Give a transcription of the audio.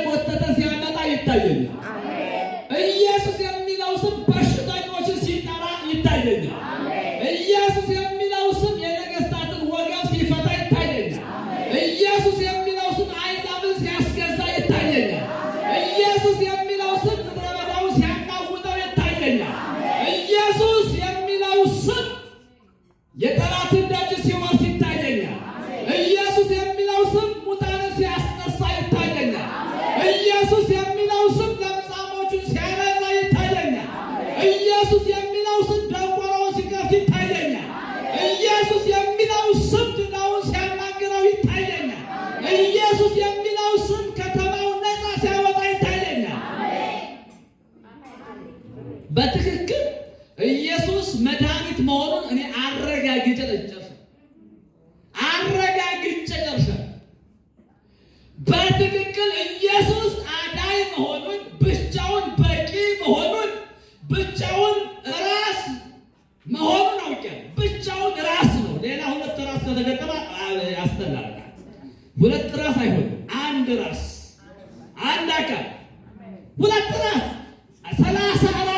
እየጎተተ ሲያመጣ ይታየኛል። ኢየሱስ የሚለው ስም በሽተኞችን ሲጠራ ይታየኛል። ኢየሱስ የሚለው ስም የነገስታትን ወገብ ሲፈታ ይታየኛል። ኢየሱስ የሚለው ስም አሕዛብን ሲያስገዛ ይታየኛል። ኢየሱስ የሚለው ስም ምድረ በዳውን ሲያናውጠው ይታየኛል። ኢየሱስ የሚለው ስም የጠላትን ደጅ ሲወርስ ይታየኛል። ኢየሱስ የሚለው ስም ሙታንን ሲያስነሳ ይታየኛል። ኢየሱስ የሚለው ስም ለምጻሞቹን ሲያነጻ ይታየኛል። ኢየሱስ የሚለው ስም ደንቆሮውን ሲከፍት ይታየኛል። ኢየሱስ የሚለው ስም ድዳውን ሲያናግረው ይታየኛል። ኢየሱስ የሚለው ስም ከተማውን ነፃ ሲያወጣ ይታየኛል። በትክክል ኢየሱስ መድኃኒት መሆኑን እኔ አረጋግጬ ጨርሻለሁ። በትክክል ኢየሱስ አዳኝ መሆኑን፣ ብቻውን በቂ መሆኑን፣ ብቻውን ራስ መሆኑን አውቄያለሁ። ብቻውን ራስ ነው። ሌላ ሁለት ራስ ከተገጠመ ያስተላልቃል። ሁለት ራስ አይሆንም። አንድ ራስ፣ አንድ አካል፣ ሁለት ራስ 30